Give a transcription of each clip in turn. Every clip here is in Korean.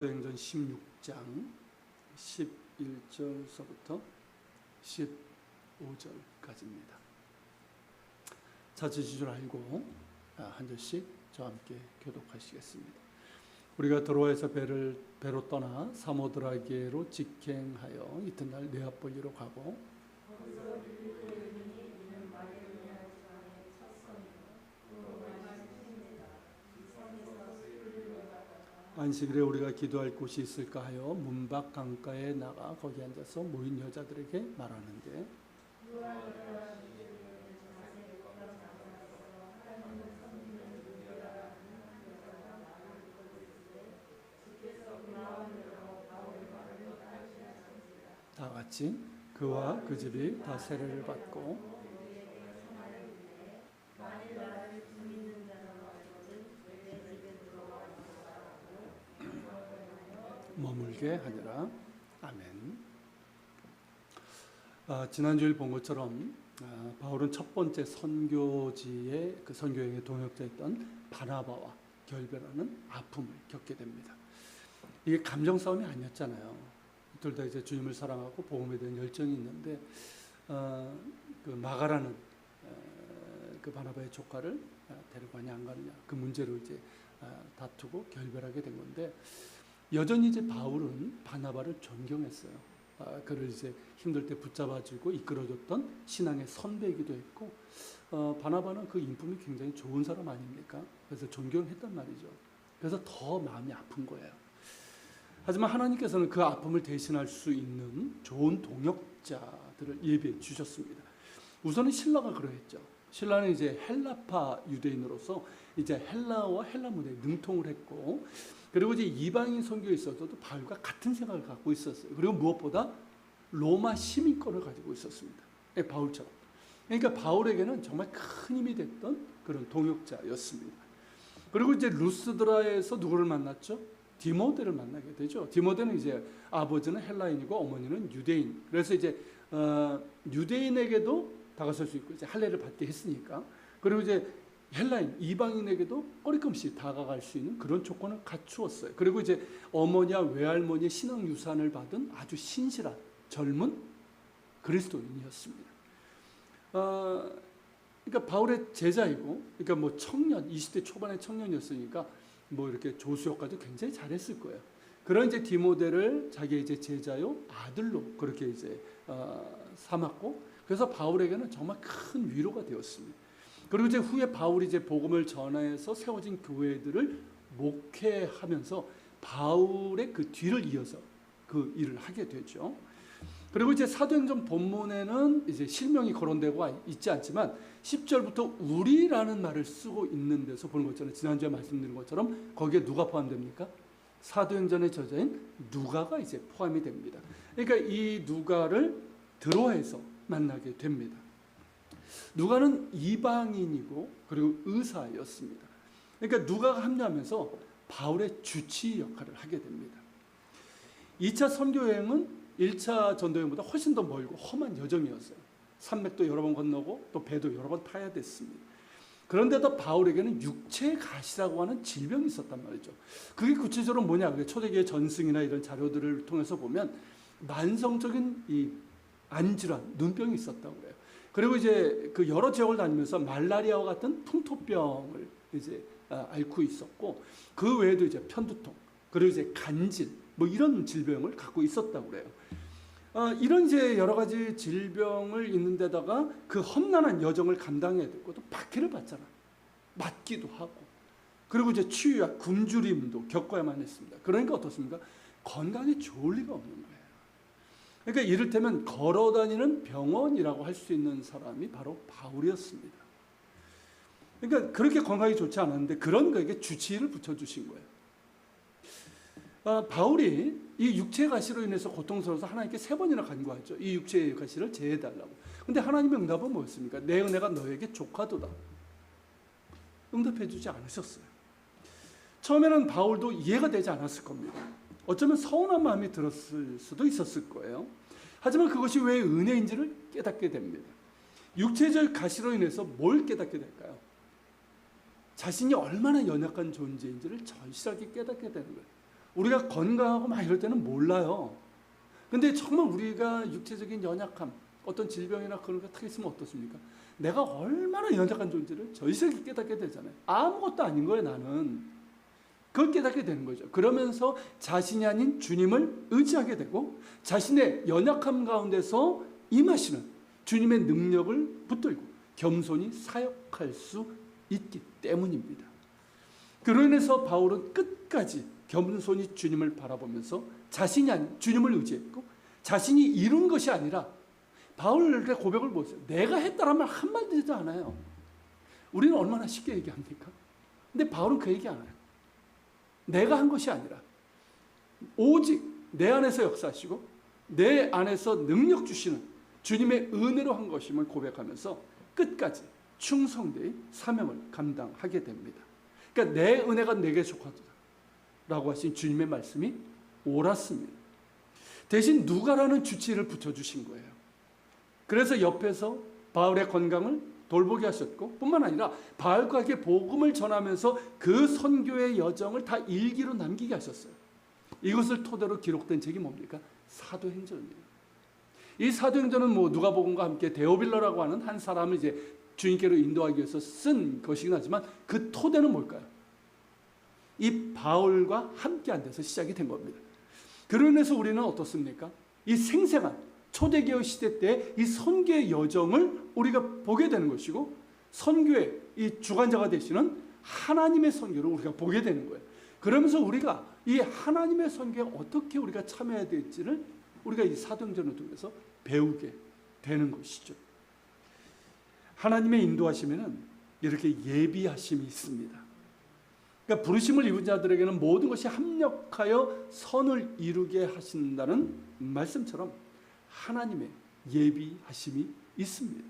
사도행전 16장 11절서부터 15절까지입니다. 찾으실 줄 알고 한 절씩 저와 함께 교독하시겠습니다. 우리가 드로아에서 배로 떠나 사모드라게로 직행하여 이튿날 네아폴리로 가고 안식일에 우리가 기도할 곳이 있을까 하여 문밖 강가에 나가 거기 앉아서 모인 여자들에게 말하는데 다 같이 그와 그 집이 다 세례를 받고 머물게 하니라. 아멘. 지난주일 본 것처럼 바울은 첫 번째 선교지의 그 선교행의 동역자였던 바나바와 결별하는 아픔을 겪게 됩니다. 이게 감정 싸움이 아니었잖아요. 둘 다 이제 주님을 사랑하고 복음에 대한 열정이 있는데 그 마가라는 그 바나바의 조카를 데려가냐 안 가느냐 그 문제로 이제 다투고 결별하게 된 건데. 여전히 이제 바울은 바나바를 존경했어요. 그를 이제 힘들 때 붙잡아주고 이끌어줬던 신앙의 선배이기도 했고, 바나바는 그 인품이 굉장히 좋은 사람 아닙니까? 그래서 존경했단 말이죠. 그래서 더 마음이 아픈 거예요. 하지만 하나님께서는 그 아픔을 대신할 수 있는 좋은 동역자들을 예비해 주셨습니다. 우선은 신라가 그러했죠. 신라는 이제 헬라파 유대인으로서 이제 헬라와 헬라 문화에 능통을 했고, 그리고 이제 이방인 선교에 있어서도 바울과 같은 생각을 갖고 있었어요. 그리고 무엇보다 로마 시민권을 가지고 있었습니다. 바울처럼. 그러니까 바울에게는 정말 큰 힘이 됐던 그런 동역자였습니다. 그리고 이제 루스드라에서 누구를 만났죠? 디모데를 만나게 되죠. 디모데는 이제 아버지는 헬라인이고 어머니는 유대인. 그래서 이제 유대인에게도 다가설 수 있고 이제 할례를 받게 했으니까. 그리고 이제 헬라인, 이방인에게도 꺼리낌없이 다가갈 수 있는 그런 조건을 갖추었어요. 그리고 이제 어머니와 외할머니의 신앙 유산을 받은 아주 신실한 젊은 그리스도인이었습니다. 그러니까 바울의 제자이고, 그러니까 뭐 청년, 20대 초반의 청년이었으니까 뭐 이렇게 조수역까지 굉장히 잘했을 거예요. 그런 이제 디모데를 자기의 이제 제자요 아들로 그렇게 이제 삼았고, 그래서 바울에게는 정말 큰 위로가 되었습니다. 그리고 이제 후에 바울이 이제 복음을 전해서 세워진 교회들을 목회하면서 바울의 그 뒤를 이어서 그 일을 하게 되죠. 그리고 이제 사도행전 본문에는 이제 실명이 거론되고 있지 않지만 10절부터 우리라는 말을 쓰고 있는 데서 보는 것처럼 지난주에 말씀드린 것처럼 거기에 누가 포함됩니까? 사도행전의 저자인 누가가 이제 포함이 됩니다. 그러니까 이 누가를 드로아에서 만나게 됩니다. 누가는 이방인이고 그리고 의사였습니다. 그러니까 누가가 합류하면서 바울의 주치 역할을 하게 됩니다. 2차 선교여행은 1차 전도여행보다 훨씬 더 멀고 험한 여정이었어요. 산맥도 여러 번 건너고 또 배도 여러 번 타야 됐습니다. 그런데도 바울에게는 육체의 가시라고 하는 질병이 있었단 말이죠. 그게 구체적으로 뭐냐? 초대교회 전승이나 이런 자료들을 통해서 보면 만성적인 이 안질환, 눈병이 있었다고 그래요. 그리고 이제 그 여러 지역을 다니면서 말라리아와 같은 풍토병을 이제 앓고 있었고, 그 외에도 이제 편두통, 그리고 이제 간질, 뭐 이런 질병을 갖고 있었다고 그래요. 이런 이제 여러 가지 질병을 있는 데다가 그 험난한 여정을 감당해야 되고 또 박해를 받잖아. 맞기도 하고. 그리고 이제 추위와 굶주림도 겪어야만 했습니다. 그러니까 어떻습니까? 건강에 좋을 리가 없는 거예요. 그러니까 이를테면 걸어다니는 병원이라고 할 수 있는 사람이 바로 바울이었습니다. 그러니까 그렇게 건강이 좋지 않았는데 그런 거에게 주치의를 붙여주신 거예요. 바울이 이 육체의 가시로 인해서 고통스러워서 하나님께 3번이나 간구하죠. 이 육체의 가시를 제해달라고. 근데 하나님의 응답은 뭐였습니까? 내 은혜가 너에게 족하도다. 응답해 주지 않으셨어요. 처음에는 바울도 이해가 되지 않았을 겁니다. 어쩌면 서운한 마음이 들었을 수도 있었을 거예요. 하지만 그것이 왜 은혜인지를 깨닫게 됩니다. 육체적 가시로 인해서 뭘 깨닫게 될까요? 자신이 얼마나 연약한 존재인지를 절실하게 깨닫게 되는 거예요. 우리가 건강하고 막 이럴 때는 몰라요. 근데 정말 우리가 육체적인 연약함, 어떤 질병이나 그런 거 딱 있으면 어떻습니까? 내가 얼마나 연약한 존재를 절실하게 깨닫게 되잖아요. 아무것도 아닌 거예요, 나는. 그걸 깨닫게 되는 거죠. 그러면서 자신이 아닌 주님을 의지하게 되고 자신의 연약함 가운데서 임하시는 주님의 능력을 붙들고 겸손히 사역할 수 있기 때문입니다. 그로 인해서 바울은 끝까지 겸손히 주님을 바라보면서 자신이 아닌 주님을 의지했고 자신이 이룬 것이 아니라 바울의 고백을 보세요. 내가 했다란 말 한마디도 안 해요. 우리는 얼마나 쉽게 얘기합니까? 근데 바울은 그 얘기 안 해요. 내가 한 것이 아니라 오직 내 안에서 역사하시고 내 안에서 능력 주시는 주님의 은혜로 한 것임을 고백하면서 끝까지 충성되이 사명을 감당하게 됩니다. 그러니까 내 은혜가 내게 속하도다 라고 하신 주님의 말씀이 옳았습니다. 대신 누가라는 주치의를 붙여주신 거예요. 그래서 옆에서 바울의 건강을 돌보게 하셨고 뿐만 아니라 바울과에게 복음을 전하면서 그 선교의 여정을 다 일기로 남기게 하셨어요. 이것을 토대로 기록된 책이 뭡니까? 사도행전입니다. 이 사도행전은 뭐 누가복음과 함께 데오빌러라고 하는 한 사람을 이제 주님께로 인도하기 위해서 쓴 것이긴 하지만 그 토대는 뭘까요? 이 바울과 함께 한 데서 시작이 된 겁니다. 그로 인해서 우리는 어떻습니까? 이 생생한 초대교회 시대 때 이 선교의 여정을 우리가 보게 되는 것이고 선교의 이 주관자가 되시는 하나님의 선교를 우리가 보게 되는 거예요. 그러면서 우리가 이 하나님의 선교에 어떻게 우리가 참여해야 될지를 우리가 이 사도행전을 통해서 배우게 되는 것이죠. 하나님의 인도하심에는 이렇게 예비하심이 있습니다. 그러니까 부르심을 입은 자들에게는 모든 것이 합력하여 선을 이루게 하신다는 말씀처럼 하나님의 예비하심이 있습니다.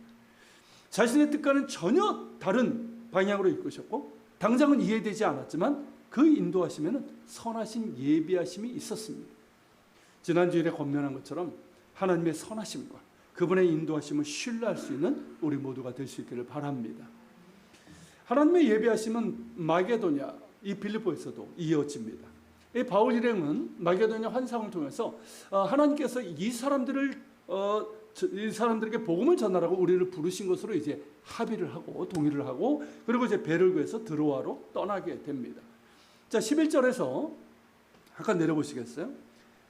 자신의 뜻과는 전혀 다른 방향으로 이끄셨고 당장은 이해되지 않았지만 그 인도하심에는 선하신 예비하심이 있었습니다. 지난주일에 권면한 것처럼 하나님의 선하심과 그분의 인도하심을 신뢰할 수 있는 우리 모두가 될 수 있기를 바랍니다. 하나님의 예비하심은 마게도냐 이 빌립보에서도 이어집니다. 이 바울 일행은 마게도냐 환상을 통해서 하나님께서 이 사람들에게 복음을 전하라고 우리를 부르신 것으로 이제 합의를 하고 동의를 하고 그리고 이제 배를 구해서 드로아로 떠나게 됩니다. 자, 11절에서 잠깐 내려보시겠어요?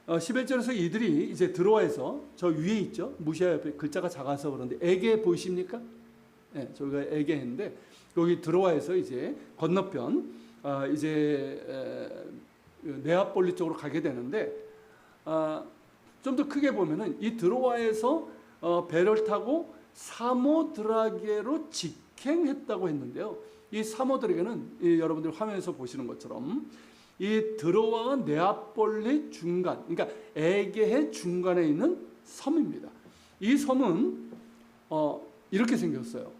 11절에서 이들이 이제 드로아에서 저 위에 있죠. 무시아 옆에 글자가 작아서 그런데 에게 보이십니까? 네, 저희가 에게인데 여기 드로아에서 이제 건너편 이제 네아폴리 쪽으로 가게 되는데 좀 더 크게 보면은 이 드로아에서 배를 타고 사모드라게로 직행했다고 했는데요. 이 사모드라게는 여러분들 화면에서 보시는 것처럼 이 드로아와 네아폴리 중간, 그러니까 에게해 중간에 있는 섬입니다. 이 섬은 이렇게 생겼어요.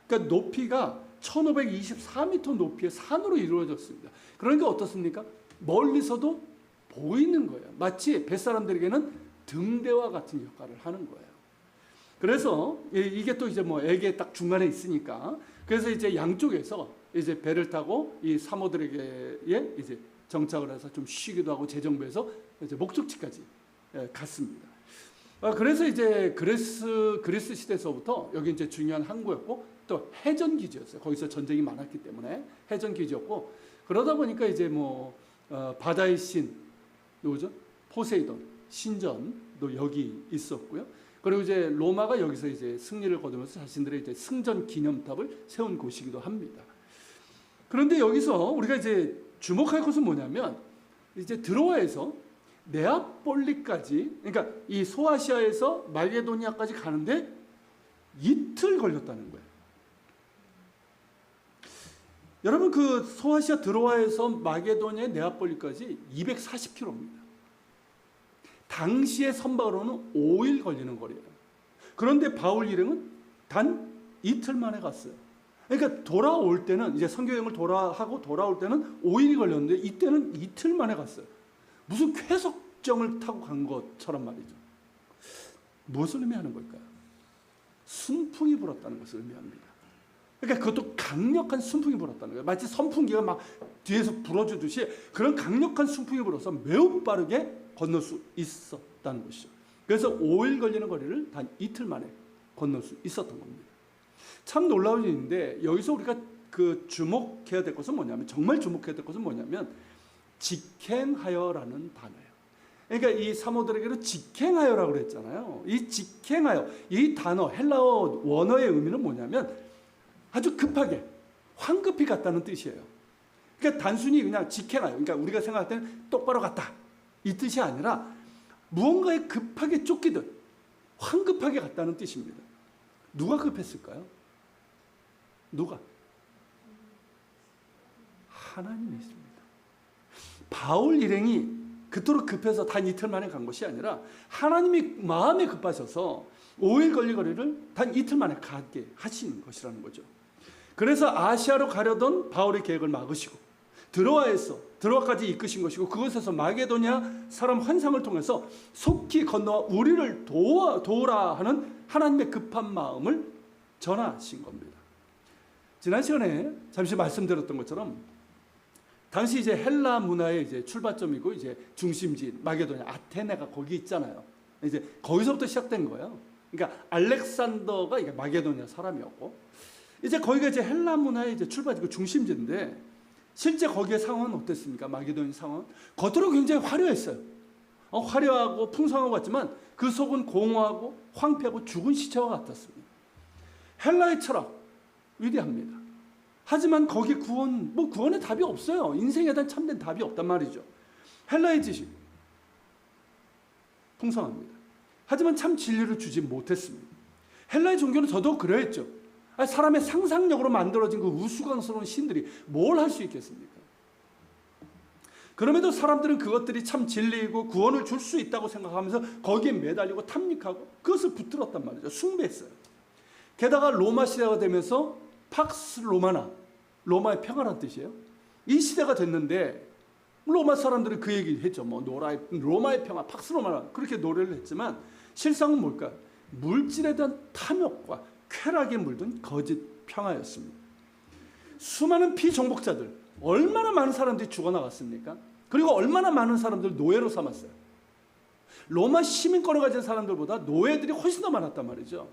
그러니까 높이가 1524m 높이의 산으로 이루어졌습니다. 그러니까 어떻습니까? 멀리서도 보이는 거예요. 마치 뱃사람들에게는 등대와 같은 역할을 하는 거예요. 그래서 이게 또 이제 뭐 에게 딱 중간에 있으니까 그래서 이제 양쪽에서 이제 배를 타고 이 사모들에게 이제 정착을 해서 좀 쉬기도 하고 재정비해서 이제 목적지까지 갔습니다. 그래서 이제 그리스 시대에서부터 여기 이제 중요한 항구였고 또 해전 기지였어요. 거기서 전쟁이 많았기 때문에 해전 기지였고 그러다 보니까 이제 뭐 바다의 신 누구죠? 포세이돈 신전도 여기 있었고요. 그리고 이제 로마가 여기서 이제 승리를 거두면서 자신들의 이제 승전 기념탑을 세운 곳이기도 합니다. 그런데 여기서 우리가 이제 주목할 것은 뭐냐면 이제 드로아에서 네아폴리까지 그러니까 이 소아시아에서 마게도니아까지 가는데 이틀 걸렸다는 거예요. 여러분 그 소아시아 드로아에서 마게도니아 네아폴리까지 240km입니다. 당시의 선박으로는 5일 걸리는 거리예요. 그런데 바울 일행은 단 이틀 만에 갔어요. 그러니까 돌아올 때는 이제 선교여행을 돌아올 때는 5일이 걸렸는데 이때는 이틀 만에 갔어요. 무슨 쾌속정을 타고 간 것처럼 말이죠. 무엇을 의미하는 걸까요? 순풍이 불었다는 것을 의미합니다. 그러니까 그것도 강력한 순풍이 불었다는 거예요. 마치 선풍기가 막 뒤에서 불어주듯이 그런 강력한 순풍이 불어서 매우 빠르게 건널 수 있었다는 것이죠. 그래서 5일 걸리는 거리를 단 이틀 만에 건널 수 있었던 겁니다. 참 놀라운 일인데 여기서 우리가 그 주목해야 될 것은 뭐냐면, 정말 주목해야 될 것은 뭐냐면 직행하여라는 단어예요. 그러니까 이 사모들에게는 직행하여라고 그랬잖아요. 이 직행하여, 이 단어 헬라어 원어의 의미는 뭐냐면 아주 급하게, 황급히 갔다는 뜻이에요. 그러니까 단순히 그냥 직행하여, 그러니까 우리가 생각할 때는 똑바로 갔다 이 뜻이 아니라 무언가에 급하게 쫓기듯 황급하게 갔다는 뜻입니다. 누가 급했을까요? 누가? 하나님이 있습니다. 바울 일행이 그토록 급해서 단 이틀 만에 간 것이 아니라 하나님이 마음에 급하셔서 5일 걸릴 거리를 단 이틀 만에 가게 하신 것이라는 거죠. 그래서 아시아로 가려던 바울의 계획을 막으시고 드로아까지 이끄신 것이고, 그곳에서 마게도냐 사람 환상을 통해서 속히 건너와 우리를 도우라 하는 하나님의 급한 마음을 전하신 겁니다. 지난 시간에 잠시 말씀드렸던 것처럼 당시 이제 헬라 문화의 이제 출발점이고 이제 중심지인 마게도냐, 아테네가 거기 있잖아요. 이제 거기서부터 시작된 거예요. 그러니까 알렉산더가 이게 마게도냐 사람이었고, 이제 거기가 이제 헬라 문화의 이제 출발지고 중심지인데, 실제 거기의 상황은 어땠습니까? 마게도냐 상황 겉으로 굉장히 화려했어요. 화려하고 풍성하고 같지만 그 속은 공허하고 황폐하고 죽은 시체와 같았습니다. 헬라의 철학 위대합니다. 하지만 거기 구원의 답이 없어요. 인생에 대한 참된 답이 없단 말이죠. 헬라의 지식 풍성합니다. 하지만 참 진리를 주지 못했습니다. 헬라의 종교는 더더욱 그러했죠. 사람의 상상력으로 만들어진 그 우스꽝스러운 신들이 뭘 할 수 있겠습니까? 그럼에도 사람들은 그것들이 참 진리이고 구원을 줄 수 있다고 생각하면서 거기에 매달리고 탐닉하고 그것을 붙들었단 말이죠. 숭배했어요. 게다가 로마 시대가 되면서 팍스 로마나, 로마의 평화란 뜻이에요. 이 시대가 됐는데 로마 사람들은 그 얘기 했죠. 로마의 평화, 팍스 로마나 그렇게 노래를 했지만 실상은 뭘까요? 물질에 대한 탐욕과 쾌락에 물든 거짓 평화였습니다. 수많은 피정복자들, 얼마나 많은 사람들이 죽어나갔습니까? 그리고 얼마나 많은 사람들 노예로 삼았어요. 로마 시민권을 가진 사람들보다 노예들이 훨씬 더 많았단 말이죠.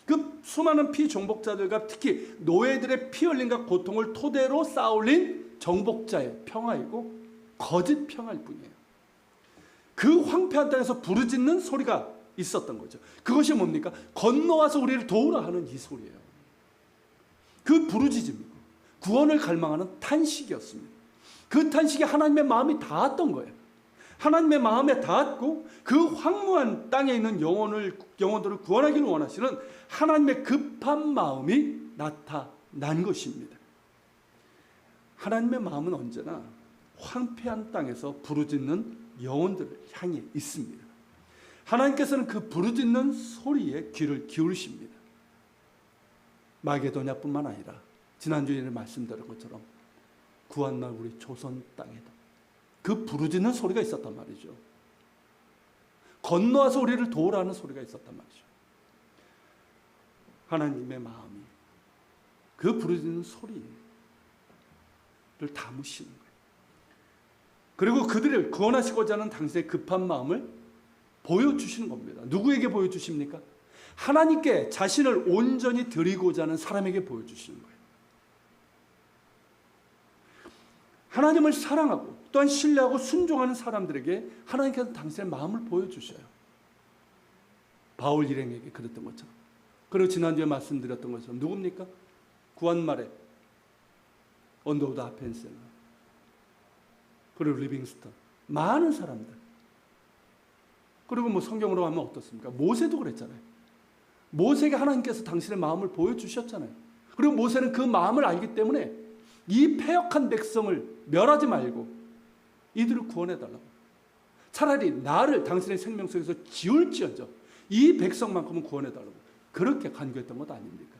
그 수많은 피정복자들과 특히 노예들의 피 흘림과 고통을 토대로 쌓아올린 정복자의 평화이고 거짓 평화일 뿐이에요. 그 황폐한 땅에서 부르짖는 소리가 있었던 거죠. 그것이 뭡니까? 건너와서 우리를 도우라 하는 이 소리예요. 그 부르짖음이고 구원을 갈망하는 탄식이었습니다. 그 탄식에 하나님의 마음이 닿았던 거예요. 하나님의 마음에 닿았고 그 황무한 땅에 있는 영혼들을 구원하기를 원하시는 하나님의 급한 마음이 나타난 것입니다. 하나님의 마음은 언제나 황폐한 땅에서 부르짖는 영혼들을 향해 있습니다. 하나님께서는 그 부르짖는 소리에 귀를 기울이십니다. 마게도냐뿐만 아니라 지난주에 말씀드린 것처럼 구한날 우리 조선 땅에도 그 부르짖는 소리가 있었단 말이죠. 건너와서 우리를 도우라는 소리가 있었단 말이죠. 하나님의 마음이 그 부르짖는 소리를 담으시는 거예요. 그리고 그들을 구원하시고자 하는 당신의 급한 마음을 보여주시는 겁니다. 누구에게 보여주십니까? 하나님께 자신을 온전히 드리고자 하는 사람에게 보여주시는 거예요. 하나님을 사랑하고 또한 신뢰하고 순종하는 사람들에게 하나님께서 당신의 마음을 보여주셔요. 바울 일행에게 그랬던 것처럼. 그리고 지난주에 말씀드렸던 것처럼 누굽니까? 구한말에 언더우드 아펜셀러, 그리고 리빙스턴, 많은 사람들. 그리고 성경으로 하면 어떻습니까? 모세도 그랬잖아요. 모세에게 하나님께서 당신의 마음을 보여주셨잖아요. 그리고 모세는 그 마음을 알기 때문에 이 패역한 백성을 멸하지 말고 이들을 구원해달라고. 차라리 나를 당신의 생명 속에서 지울지어져 이 백성만큼은 구원해달라고 그렇게 간구했던 것 아닙니까?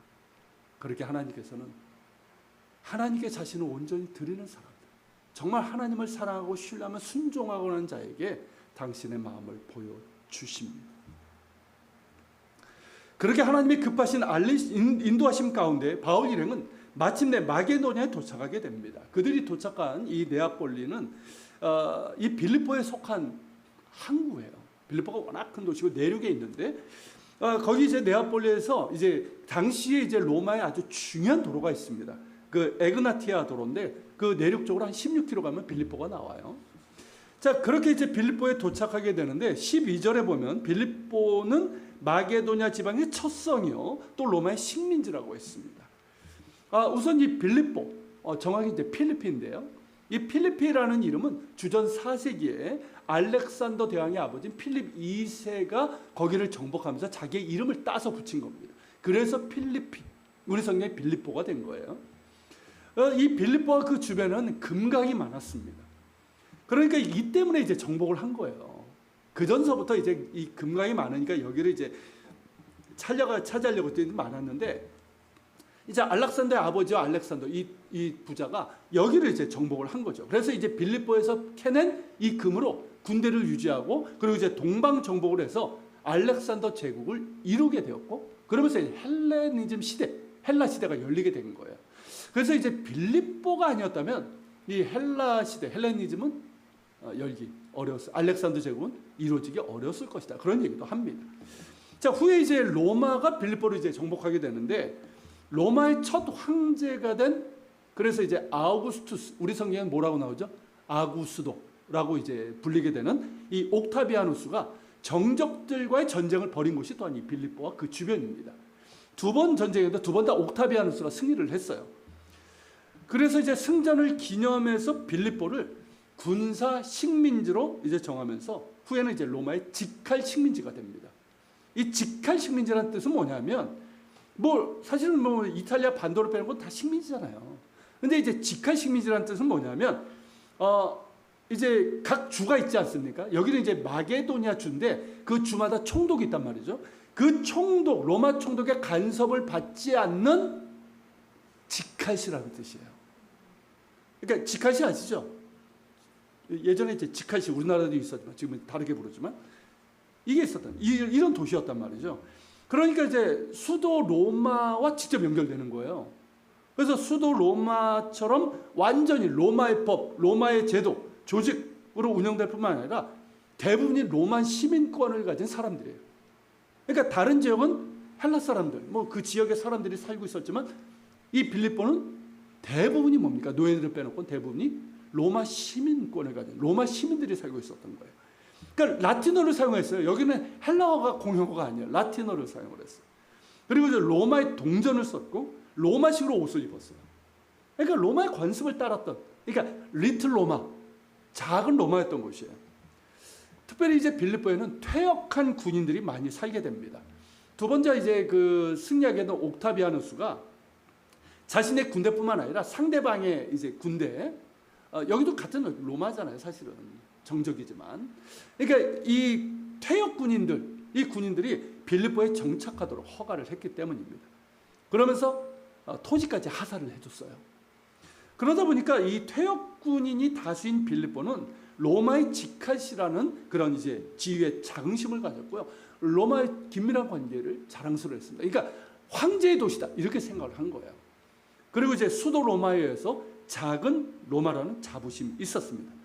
그렇게 하나님께서는 하나님께 자신을 온전히 드리는 사람들, 정말 하나님을 사랑하고 신뢰하며 순종하고 하는 자에게 당신의 마음을 보여주십니다. 그렇게 하나님의 급하신 인도하심 가운데 바울 일행은 마침내 마게도냐에 도착하게 됩니다. 그들이 도착한 이 네아폴리는 이 빌립보에 속한 항구예요. 빌립보가 워낙 큰 도시고 내륙에 있는데 거기 이제 네아폴리에서 이제 당시에 이제 로마의 아주 중요한 도로가 있습니다. 그 에그나티아 도로인데 그 내륙 쪽으로 한 16km 가면 빌립보가 나와요. 자, 그렇게 이제 빌립보에 도착하게 되는데 12절에 보면 빌립보는 마게도냐 지방의 첫 성이요 또 로마의 식민지라고 했습니다. 우선 이 빌립보, 정확히 이제 필리피인데요. 이 필리피라는 이름은 주전 4세기에 알렉산더 대왕의 아버지인 필립 2세가 거기를 정복하면서 자기의 이름을 따서 붙인 겁니다. 그래서 필리피, 우리 성경에 빌립보가 된 거예요. 이 빌립보와 그 주변은 금강이 많았습니다. 그러니까 이 때문에 이제 정복을 한 거예요. 그 전서부터 이제 이 금강이 많으니까 여기를 이제 차지하려고 했더니 많았는데 이제 알렉산더의 아버지와 알렉산더 이 부자가 여기를 이제 정복을 한 거죠. 그래서 이제 빌립보에서 캐낸 이 금으로 군대를 유지하고 그리고 이제 동방 정복을 해서 알렉산더 제국을 이루게 되었고 그러면서 헬레니즘 시대, 헬라 시대가 열리게 된 거예요. 그래서 이제 빌립보가 아니었다면 이 헬라 시대, 헬레니즘은 열기 어려웠어요. 알렉산더 제국은 이루어지기 어려웠을 것이다. 그런 얘기도 합니다. 자, 후에 이제 로마가 빌립보를 이제 정복하게 되는데 로마의 첫 황제가 된 그래서 이제 아우구스투스, 우리 성경엔 뭐라고 나오죠? 아구스도라고 이제 불리게 되는 이 옥타비아누스가 정적들과의 전쟁을 벌인 곳이 또한 이 빌립보와 그 주변입니다. 두 번 전쟁에도 두 번 다 옥타비아누스가 승리를 했어요. 그래서 이제 승전을 기념해서 빌립보를 군사 식민지로 이제 정하면서 후에는 이제 로마의 직할 식민지가 됩니다. 이 직할 식민지라는 뜻은 뭐냐면 사실은 이탈리아 반도를 빼는 건 다 식민지잖아요. 근데 이제 직할 식민지라는 뜻은 뭐냐면 이제 각 주가 있지 않습니까? 여기는 이제 마게도냐 주인데 그 주마다 총독이 있단 말이죠. 그 총독, 로마 총독의 간섭을 받지 않는 직할시라는 뜻이에요. 그러니까 직할시 아시죠? 예전에 이제 직할시 우리나라도 있었지만 지금은 다르게 부르지만 이게 있었던 이런 도시였단 말이죠. 그러니까 이제 수도 로마와 직접 연결되는 거예요. 그래서 수도 로마처럼 완전히 로마의 법, 로마의 제도, 조직으로 운영될 뿐만 아니라 대부분이 로마 시민권을 가진 사람들이에요. 그러니까 다른 지역은 헬라 사람들, 그 지역의 사람들이 살고 있었지만 이 빌립보는 대부분이 뭡니까? 노예들을 빼놓고 대부분이 로마 시민권을 가진 로마 시민들이 살고 있었던 거예요. 그러니까 라틴어를 사용했어요. 여기는 헬라어가 공용어가 아니에요. 라틴어를 사용을 했어요. 그리고 이제 로마의 동전을 썼고 로마식으로 옷을 입었어요. 그러니까 로마의 관습을 따랐던, 그러니까 리틀 로마, 작은 로마였던 곳이에요. 특별히 이제 빌립보에는 퇴역한 군인들이 많이 살게 됩니다. 두 번째 이제 그 승리하게 된 옥타비아누스가 자신의 군대뿐만 아니라 상대방의 이제 군대, 여기도 같은 로마잖아요, 사실은. 정적이지만. 그러니까 이 퇴역 군인들, 이 군인들이 빌립보에 정착하도록 허가를 했기 때문입니다. 그러면서 토지까지 하사를 해줬어요. 그러다 보니까 이 퇴역 군인이 다수인 빌립보는 로마의 직할시라는 그런 이제 지위의 자긍심을 가졌고요. 로마의 긴밀한 관계를 자랑스러워했습니다. 그러니까 황제의 도시다 이렇게 생각을 한 거예요. 그리고 이제 수도 로마에 의해서 작은 로마라는 자부심이 있었습니다.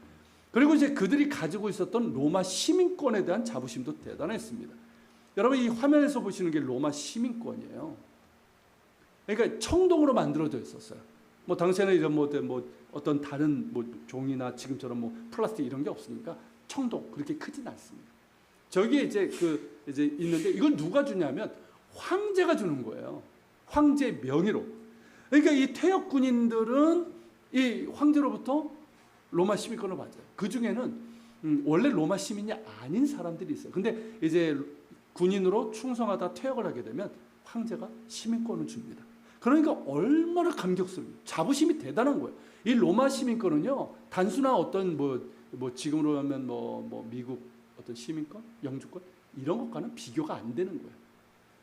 그리고 이제 그들이 가지고 있었던 로마 시민권에 대한 자부심도 대단했습니다. 여러분 이 화면에서 보시는 게 로마 시민권이에요. 그러니까 청동으로 만들어져 있었어요. 당시에는 이런 어떤 다른 종이나 지금처럼 플라스틱 이런 게 없으니까 청동 그렇게 크진 않습니다. 저기에 이제 이제 있는데 이걸 누가 주냐면 황제가 주는 거예요. 황제의 명의로. 그러니까 이 퇴역 군인들은 이 황제로부터 로마 시민권을 받아요. 그 중에는 원래 로마 시민이 아닌 사람들이 있어요. 근데 이제 군인으로 충성하다 퇴역을 하게 되면 황제가 시민권을 줍니다. 그러니까 얼마나 감격스러워요. 자부심이 대단한 거예요. 이 로마 시민권은요, 단순한 어떤 지금으로 하면 미국 어떤 시민권, 영주권 이런 것과는 비교가 안 되는 거예요.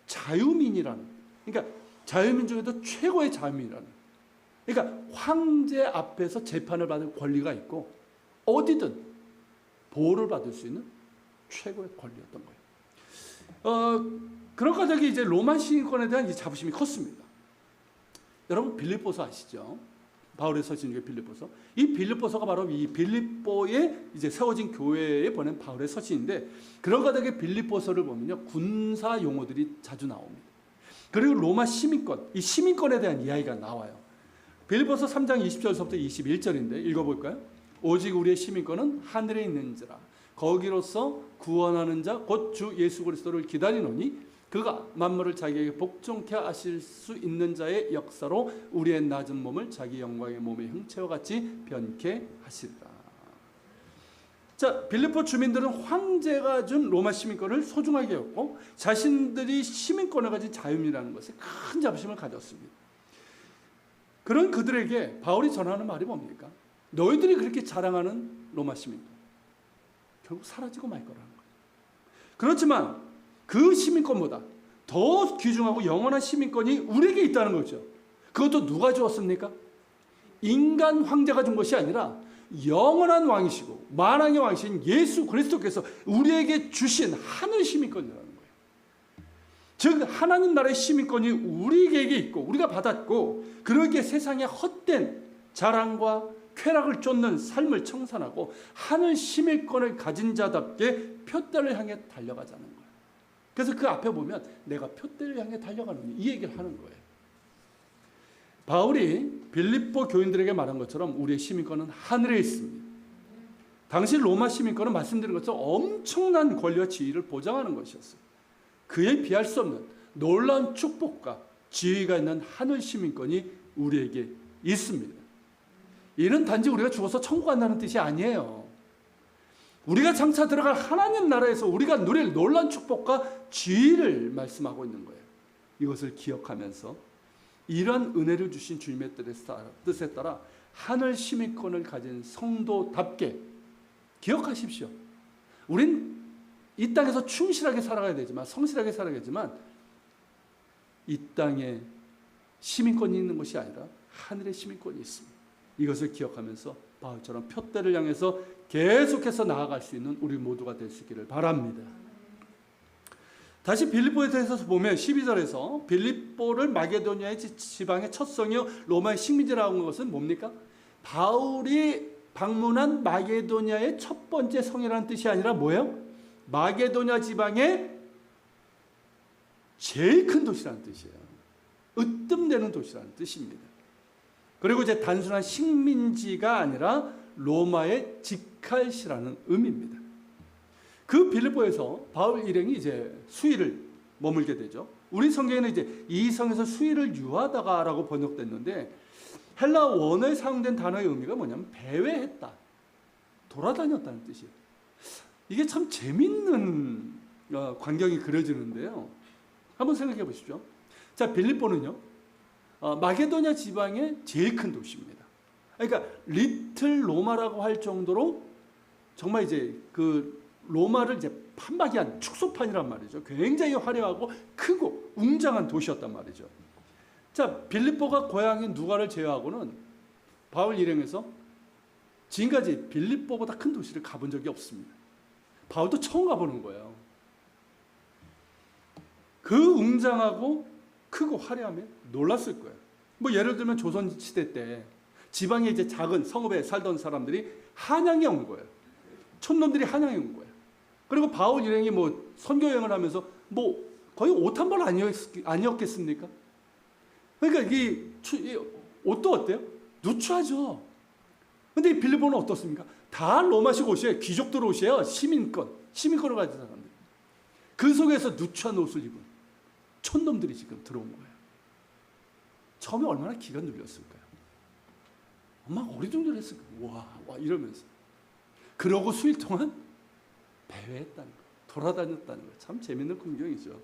자유민이라는, 그러니까 자유민 중에도 최고의 자유민이라는. 그러니까 황제 앞에서 재판을 받을 권리가 있고 어디든 보호를 받을 수 있는 최고의 권리였던 거예요. 그런 과정이 이제 로마 시민권에 대한 이 자부심이 컸습니다. 여러분 빌립보서 아시죠? 바울의 서신 중에 빌립보서. 이 빌립보서가 바로 이 빌립보에 이제 세워진 교회에 보낸 바울의 서신인데, 그런 가닥에 빌립보서를 보면요, 군사 용어들이 자주 나옵니다. 그리고 로마 시민권, 이 시민권에 대한 이야기가 나와요. 빌립보서 3장 20절부터 21절인데 읽어볼까요? 오직 우리의 시민권은 하늘에 있는지라 거기로서 구원하는 자 곧 주 예수 그리스도를 기다리노니 그가 만물을 자기에게 복종케 하실 수 있는 자의 역사로 우리의 낮은 몸을 자기 영광의 몸의 형체와 같이 변케 하시리라. 자, 빌립보 주민들은 황제가 준 로마 시민권을 소중하게 여겼고 자신들이 시민권을 가진 자유민이라는 것에 큰 자부심을 가졌습니다. 그런 그들에게 바울이 전하는 말이 뭡니까? 너희들이 그렇게 자랑하는 로마 시민권 결국 사라지고 말 거라는 거예요. 그렇지만 그 시민권보다 더 귀중하고 영원한 시민권이 우리에게 있다는 거죠. 그것도 누가 주었습니까? 인간 황제가 준 것이 아니라 영원한 왕이시고 만왕의 왕이신 예수 그리스도께서 우리에게 주신 하늘 시민권이라는 거예요. 즉 하나님 나라의 시민권이 우리에게 있고 우리가 받았고, 그러기에 세상의 헛된 자랑과 쾌락을 쫓는 삶을 청산하고 하늘 시민권을 가진 자답게 표대를 향해 달려가자는 거예요. 그래서 그 앞에 보면 내가 표대를 향해 달려가는 이 얘기를 하는 거예요. 바울이 빌립보 교인들에게 말한 것처럼 우리의 시민권은 하늘에 있습니다. 당시 로마 시민권은 말씀드린 것처럼 엄청난 권리와 지위를 보장하는 것이었어요. 그에 비할 수 없는 놀라운 축복과 지위가 있는 하늘 시민권이 우리에게 있습니다. 이는 단지 우리가 죽어서 천국 간다는 뜻이 아니에요. 우리가 장차 들어갈 하나님 나라에서 우리가 누릴 놀라운 축복과 지위를 말씀하고 있는 거예요. 이것을 기억하면서 이런 은혜를 주신 주님의 뜻에 따라 하늘 시민권을 가진 성도답게 기억하십시오. 우린 이 땅에서 충실하게 살아가야 되지만, 성실하게 살아야겠지만 이 땅에 시민권이 있는 것이 아니라 하늘의 시민권이 있습니다. 이것을 기억하면서 바울처럼 표대를 향해서 계속해서 나아갈 수 있는 우리 모두가 될 수 있기를 바랍니다. 다시 빌립보에 대해서 보면 12절에서 빌립보를 마게도니아의 지방의 첫 성이요 로마의 식민지라고 한 것은 뭡니까? 바울이 방문한 마게도니아의 첫 번째 성이라는 뜻이 아니라 뭐예요? 마게도니아 지방의 제일 큰 도시라는 뜻이에요. 으뜸되는 도시라는 뜻입니다. 그리고 이제 단순한 식민지가 아니라 로마의 직할시라는 의미입니다. 그 빌립보에서 바울 일행이 이제 수일을 머물게 되죠. 우리 성경에는 이제 이 성에서 수일을 유하다가라고 번역됐는데 헬라 원어에 사용된 단어의 의미가 뭐냐면 배회했다, 돌아다녔다는 뜻이에요. 이게 참 재밌는 광경이 그려지는데요. 한번 생각해 보십시오. 자, 빌립보는요, 마게도냐 지방의 제일 큰 도시입니다. 그러니까 리틀 로마라고 할 정도로 정말 이제 그 로마를 이제 판박이한 축소판이란 말이죠. 굉장히 화려하고 크고 웅장한 도시였단 말이죠. 자, 빌립보가 고향인 누가를 제외하고는 바울 일행에서 지금까지 빌립보보다 큰 도시를 가본 적이 없습니다. 바울도 처음 가보는 거예요. 그 웅장하고 크고 화려함에 놀랐을 거예요. 뭐 예를 들면 조선시대 때 지방에 이제 작은 성읍에 살던 사람들이 한양에 온 거예요. 촌놈들이 한양에 온 거예요. 그리고 바울 일행이 뭐 선교 여행을 하면서 뭐 거의 옷 한 벌 아니었겠습니까? 그러니까 이 옷도 어때요? 누추하죠. 근데 이 빌립보는 어떻습니까? 다 로마식 옷이에요. 귀족들 옷이에요. 시민권을 가진 사람들. 그 속에서 누추한 옷을 입은 촌놈들이 지금 들어온 거예요. 처음에 얼마나 기가 눌렸을까요? 엄마가 어리둥절했을까요? 와 이러면서. 그러고 수일 동안 배회했다는 거, 돌아다녔다는 거, 참 재밌는 풍경이죠.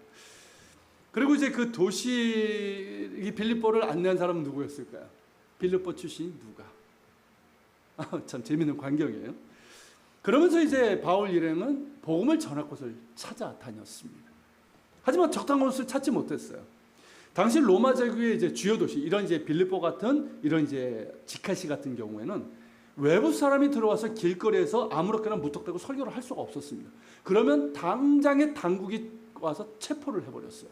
그리고 이제 그 도시 이 빌립보를 안내한 사람은 누구였을까요? 빌립보 출신이 누가? 참 재밌는 광경이에요. 그러면서 이제 바울 일행은 복음을 전할 곳을 찾아다녔습니다. 하지만 적당한 곳을 찾지 못했어요. 당시 로마 제국의 이제 주요 도시, 이런 이제 빌립보 같은 이런 이제 직할시 같은 경우에는 외부 사람이 들어와서 길거리에서 아무렇게나 무턱대고 설교를 할 수가 없었습니다. 그러면 당장에 당국이 와서 체포를 해버렸어요.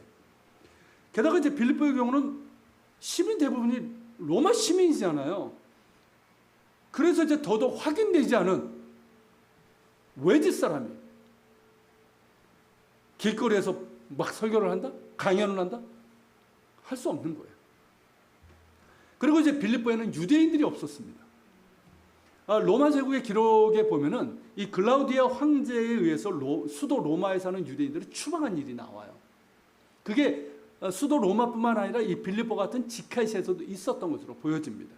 게다가 이제 빌립보의 경우는 시민 대부분이 로마 시민이잖아요. 그래서 이제 더더욱 확인되지 않은 외지 사람이 길거리에서 막 설교를 한다? 강연을 한다? 할 수 없는 거예요. 그리고 이제 빌립보에는 유대인들이 없었습니다. 로마 제국의 기록에 보면은 이 글라우디아 황제에 의해서 수도 로마에 사는 유대인들을 추방한 일이 나와요. 그게 수도 로마뿐만 아니라 이 빌립보 같은 지카시에서도 있었던 것으로 보여집니다.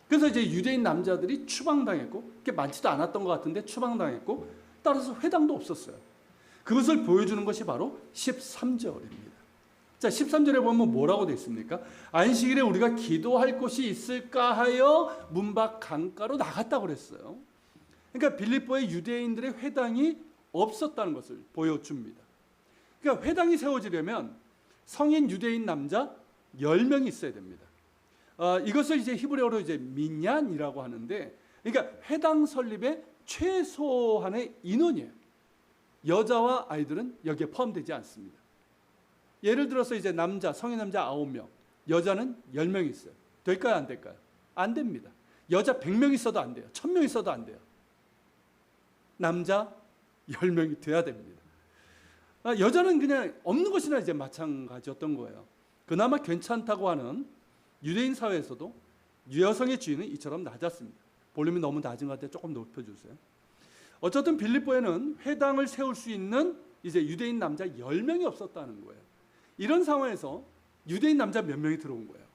그래서 이제 유대인 남자들이 추방당했고, 그게 많지도 않았던 것 같은데 추방당했고, 따라서 회당도 없었어요. 그것을 보여주는 것이 바로 13절입니다. 자, 13절에 보면 뭐라고 되어 있습니까? 안식일에 우리가 기도할 곳이 있을까 하여 문 밖 강가로 나갔다고 그랬어요. 그러니까 빌립보의 유대인들의 회당이 없었다는 것을 보여줍니다. 그러니까 회당이 세워지려면 성인 유대인 남자 10명이 있어야 됩니다. 이것을 이제 히브리어로 이제 민얀이라고 하는데, 그러니까 회당 설립의 최소한의 인원이에요. 여자와 아이들은 여기에 포함되지 않습니다. 예를 들어서 이제 성인 남자 9명, 여자는 10명 있어요. 될까요, 안 될까요? 안 됩니다. 여자 100명 있어도 안 돼요. 1000명 있어도 안 돼요. 남자 10명이 돼야 됩니다. 여자는 그냥 없는 것이나 이제 마찬가지였던 거예요. 그나마 괜찮다고 하는 유대인 사회에서도 여성의 지위는 이처럼 낮았습니다. 볼륨이 너무 낮은 것 같아요. 조금 높여주세요. 어쨌든 빌립보에는 회당을 세울 수 있는 이제 유대인 남자 10명이 없었다는 거예요. 이런 상황에서 유대인 남자 몇 명이 들어온 거예요.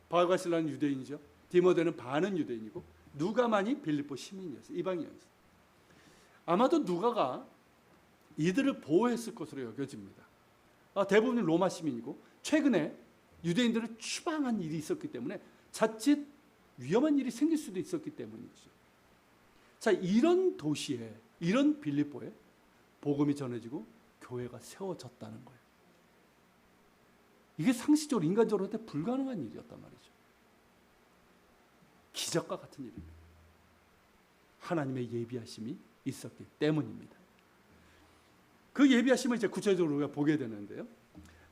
바울과 실라는 유대인이죠. 디모데는 반은 유대인이고, 누가만이 빌립보 시민이었어요. 이방인이었어요. 아마도 누가가 이들을 보호했을 것으로 여겨집니다. 대부분이 로마 시민이고, 최근에 유대인들을 추방한 일이 있었기 때문에 자칫 위험한 일이 생길 수도 있었기 때문이죠. 자, 이런 도시에, 이런 빌립보에 복음이 전해지고 교회가 세워졌다는 거예요. 이게 상식적으로, 인간적으로 불가능한 일이었단 말이죠. 기적과 같은 일입니다. 하나님의 예비하심이 있었기 때문입니다. 그 예비하심을 이제 구체적으로 우리가 보게 되는데요.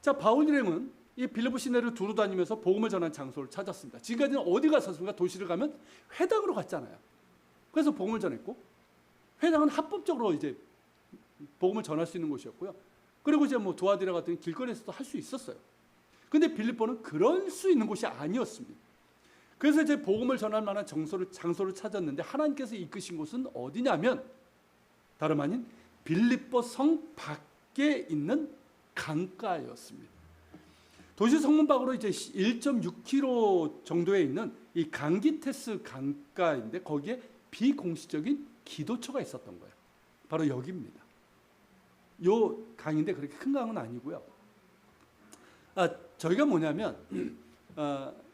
자, 바울 일행은 이 빌립보 시내를 두루 다니면서 복음을 전하는 장소를 찾았습니다. 지금까지는 어디 갔었습니까? 도시를 가면 회당으로 갔잖아요. 그래서 복음을 전했고, 회당은 합법적으로 이제 복음을 전할 수 있는 곳이었고요. 그리고 이제 뭐 두아디라 같은 길거리에서도 할 수 있었어요. 근데 빌립보는 그럴 수 있는 곳이 아니었습니다. 그래서 이제 복음을 전할 만한 장소를 찾았는데, 하나님께서 이끄신 곳은 어디냐면 다름 아닌 빌립보 성 밖에 있는 강가였습니다. 도시 성문 밖으로 이제 1.6km 정도에 있는 이 강기테스 강가인데, 거기에 비공식적인 기도처가 있었던 거예요. 바로 여기입니다. 요 강인데 그렇게 큰 강은 아니고요. 저희가 뭐냐면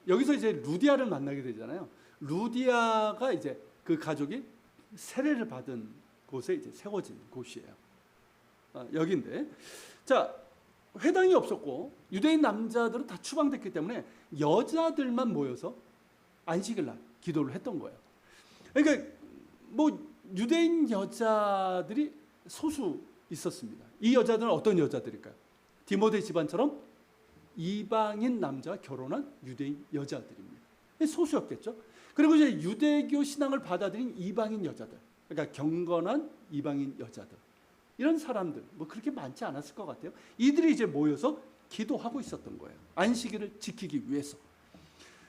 여기서 이제 루디아를 만나게 되잖아요. 루디아가 이제 그 가족이 세례를 받은 곳에 이제 세워진 곳이에요. 여기인데, 자, 회당이 없었고 유대인 남자들은 다 추방됐기 때문에 여자들만 모여서 안식일 날 기도를 했던 거예요. 그러니까 뭐 유대인 여자들이 소수 있었습니다. 이 여자들은 어떤 여자들일까요? 디모데 집안처럼 이방인 남자와 결혼한 유대인 여자들입니다. 소수였겠죠. 그리고 이제 유대교 신앙을 받아들인 이방인 여자들, 그러니까 경건한 이방인 여자들, 이런 사람들 뭐 그렇게 많지 않았을 것 같아요. 이들이 이제 모여서 기도하고 있었던 거예요. 안식일을 지키기 위해서.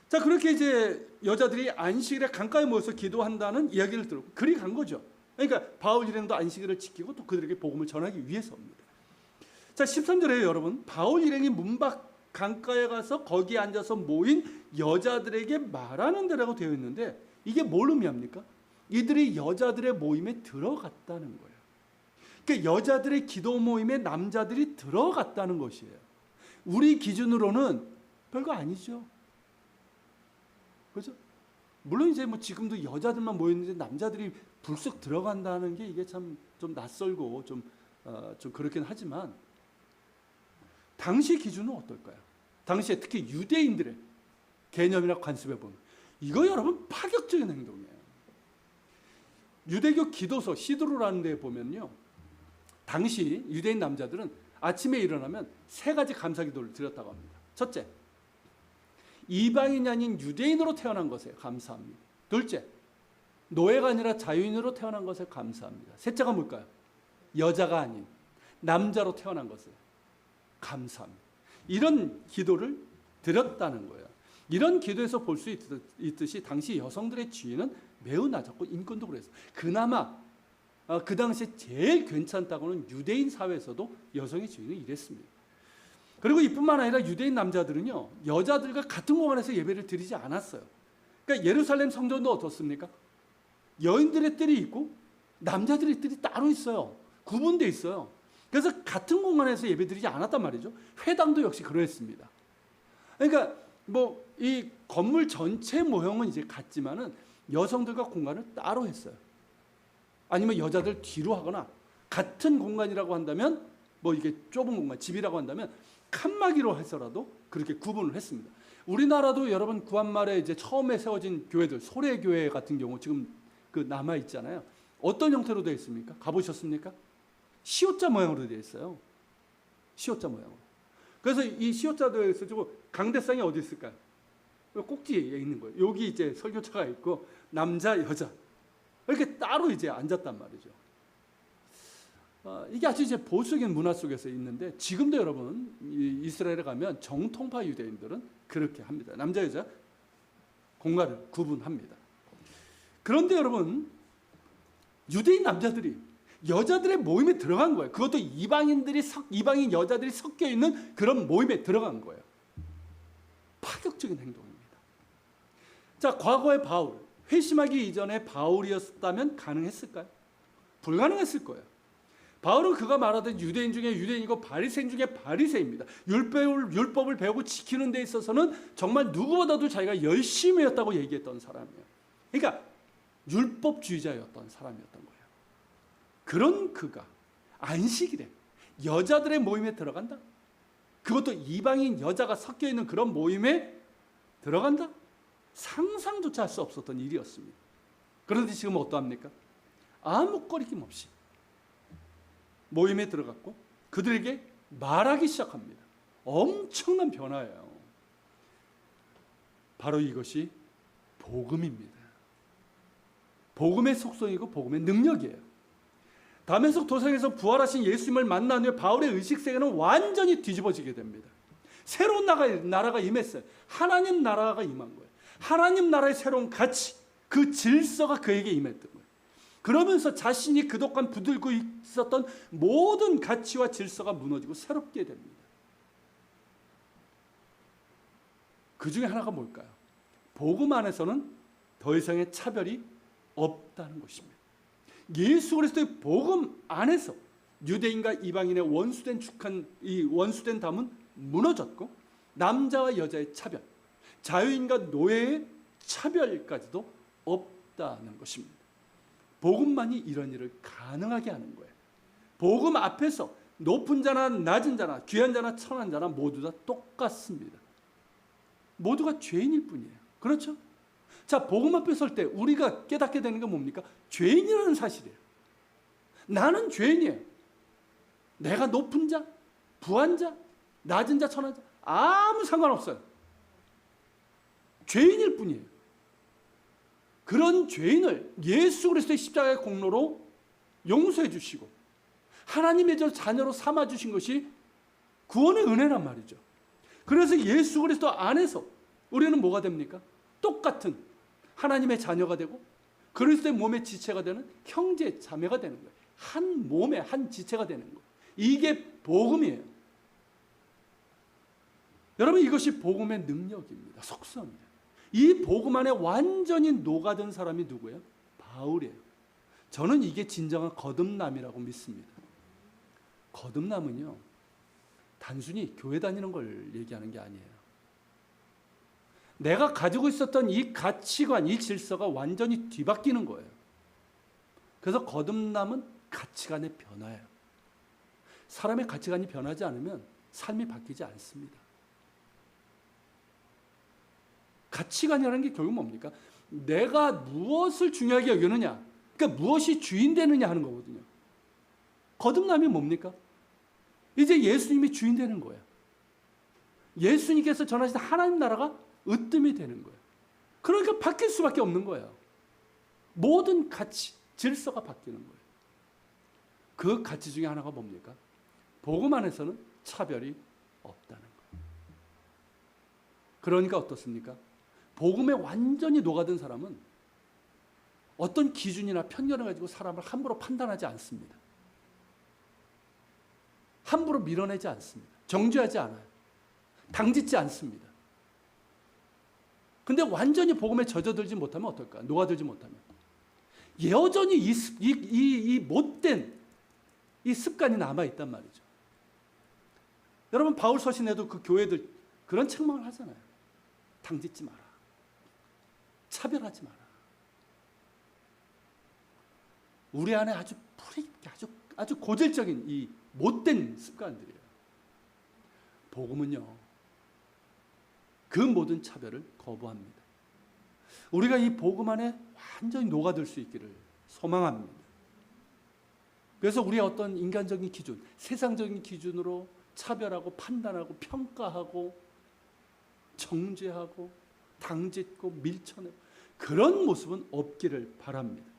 자, 그렇게 이제 여자들이 안식일에 강가에 모여서 기도한다는 이야기를 들었고, 그리 간 거죠. 그러니까 바울 일행도 안식일을 지키고 또 그들에게 복음을 전하기 위해서입니다. 자, 13절에 여러분, 바울 일행이 문밖 강가에 가서 거기에 앉아서 모인 여자들에게 말하는 데라고 되어 있는데, 이게 뭘 의미합니까? 이들이 여자들의 모임에 들어갔다는 거예요. 그러니까 여자들의 기도 모임에 남자들이 들어갔다는 것이에요. 우리 기준으로는 별거 아니죠. 그렇죠? 물론 이제 뭐 지금도 여자들만 모였는데 남자들이 불쑥 들어간다는 게 이게 참 좀 낯설고 좀 그렇긴 하지만, 당시 기준은 어떨까요? 당시에 특히 유대인들의 개념이나 관습에 보면 이거 여러분 파격적인 행동이에요. 유대교 기도서 시드로라는 데 보면요, 당시 유대인 남자들은 아침에 일어나면 3가지 감사기도를 드렸다고 합니다. 첫째, 이방인이 아닌 유대인으로 태어난 것에 감사합니다. 둘째, 노예가 아니라 자유인으로 태어난 것에 감사합니다. 셋째가 뭘까요? 여자가 아닌 남자로 태어난 것에 감사합니다. 이런 기도를 드렸다는 거예요. 이런 기도에서 볼 수 있듯이 당시 여성들의 지위는 매우 낮았고 인권도 그랬어요. 그나마 그 당시에 제일 괜찮다고는 유대인 사회에서도 여성의 지위는 이랬습니다. 그리고 이뿐만 아니라 유대인 남자들은요, 여자들과 같은 공간에서 예배를 드리지 않았어요. 그러니까 예루살렘 성전도 어떻습니까? 여인들의 뜰이 있고 남자들의 뜰이 따로 있어요. 구분되어 있어요. 그래서 같은 공간에서 예배 드리지 않았단 말이죠. 회당도 역시 그랬습니다. 그러니까 뭐 이 건물 전체 모형은 이제 같지만은 여성들과 공간을 따로 했어요. 아니면 여자들 뒤로 하거나 같은 공간이라고 한다면 뭐 이게 좁은 공간, 집이라고 한다면 칸막이로 해서라도 그렇게 구분을 했습니다. 우리나라도 여러분 구한말에 이제 처음에 세워진 교회들, 소래교회 같은 경우 지금 그 남아 있잖아요. 어떤 형태로 되어 있습니까? 가보셨습니까? 시옷자 모양으로 되어 있어요. 시옷자 모양으로. 그래서 이 시옷자 되어 있어가지고 강대상이 어디 있을까요? 꼭지에 있는 거예요. 여기 이제 설교차가 있고 남자, 여자 이렇게 따로 이제 앉았단 말이죠. 이게 아주 이제 보수적인 문화 속에서 있는데 지금도 여러분 이스라엘에 가면 정통파 유대인들은 그렇게 합니다. 남자, 여자 공간을 구분합니다. 그런데 여러분 유대인 남자들이 여자들의 모임에 들어간 거예요. 그것도 이방인 여자들이 섞여 있는 그런 모임에 들어간 거예요. 파격적인 행동입니다. 자, 과거의 바울, 회심하기 이전에 바울이었다면 가능했을까요? 불가능했을 거예요. 바울은 그가 말하던 유대인 중에 유대인이고 바리새인 중에 바리새입니다. 율법을 배우고 지키는 데 있어서는 정말 누구보다도 자기가 열심히 했다고 얘기했던 사람이에요. 그러니까 율법주의자였던 사람이었던 거예요. 그런 그가 안식일에 여자들의 모임에 들어간다? 그것도 이방인 여자가 섞여 있는 그런 모임에 들어간다? 상상조차 할 수 없었던 일이었습니다. 그런데 지금 어떠합니까? 아무 꺼리낌 없이 모임에 들어갔고 그들에게 말하기 시작합니다. 엄청난 변화예요. 바로 이것이 복음입니다. 복음의 속성이고 복음의 능력이에요. 다메섹 도상에서 부활하신 예수님을 만난 후에 바울의 의식세계는 완전히 뒤집어지게 됩니다. 새로운 나라가 임했어요. 하나님 나라가 임한 거예요. 하나님 나라의 새로운 가치, 그 질서가 그에게 임했던 거예요. 그러면서 자신이 그동안 붙들고 있었던 모든 가치와 질서가 무너지고 새롭게 됩니다. 그 중에 하나가 뭘까요? 복음 안에서는 더 이상의 차별이 없다는 것입니다. 예수 그리스도의 복음 안에서 유대인과 이방인의 원수된 담은 무너졌고 남자와 여자의 차별, 자유인과 노예의 차별까지도 없다는 것입니다. 복음만이 이런 일을 가능하게 하는 거예요. 복음 앞에서 높은 자나 낮은 자나 귀한 자나 천한 자나 모두 다 똑같습니다. 모두가 죄인일 뿐이에요. 그렇죠? 자, 복음 앞에 설 때 우리가 깨닫게 되는 게 뭡니까? 죄인이라는 사실이에요. 나는 죄인이에요. 내가 높은 자, 부한 자, 낮은 자, 천한 자 아무 상관없어요. 죄인일 뿐이에요. 그런 죄인을 예수 그리스도의 십자가의 공로로 용서해 주시고 하나님의 자녀로 삼아 주신 것이 구원의 은혜란 말이죠. 그래서 예수 그리스도 안에서 우리는 뭐가 됩니까? 똑같은 하나님의 자녀가 되고 그리스도의 몸의 지체가 되는 형제 자매가 되는 거예요. 한 몸의 한 지체가 되는 거예요. 이게 복음이에요. 여러분, 이것이 복음의 능력입니다. 속성이에요. 이 복음 안에 완전히 녹아든 사람이 누구예요? 바울이에요. 저는 이게 진정한 거듭남이라고 믿습니다. 거듭남은요, 단순히 교회 다니는 걸 얘기하는 게 아니에요. 내가 가지고 있었던 이 가치관, 이 질서가 완전히 뒤바뀌는 거예요. 그래서 거듭남은 가치관의 변화예요. 사람의 가치관이 변하지 않으면 삶이 바뀌지 않습니다. 가치관이라는 게 결국 뭡니까? 내가 무엇을 중요하게 여기느냐, 그러니까 무엇이 주인 되느냐 하는 거거든요. 거듭남이 뭡니까? 이제 예수님이 주인 되는 거예요. 예수님께서 전하신 하나님 나라가 으뜸이 되는 거예요. 그러니까 바뀔 수밖에 없는 거예요. 모든 가치, 질서가 바뀌는 거예요. 그 가치 중에 하나가 뭡니까? 복음 안에서는 차별이 없다는 거예요. 그러니까 어떻습니까? 복음에 완전히 녹아든 사람은 어떤 기준이나 편견을 가지고 사람을 함부로 판단하지 않습니다. 함부로 밀어내지 않습니다. 정죄하지 않아요. 당짓지 않습니다. 근데 완전히 복음에 젖어들지 못하면 어떨까? 녹아들지 못하면 여전히 이 못된 이 습관이 남아있단 말이죠. 여러분 바울 서신에도 그 교회들 그런 책망을 하잖아요. 당짓지 마라. 차별하지 마라. 우리 안에 아주 뿌리 깊게 아주 고질적인 이 못된 습관들이에요. 복음은요, 그 모든 차별을 거부합니다. 우리가 이 복음 안에 완전히 녹아들 수 있기를 소망합니다. 그래서 우리의 어떤 인간적인 기준, 세상적인 기준으로 차별하고 판단하고 평가하고 정죄하고 당짓고 밀쳐내고 그런 모습은 없기를 바랍니다.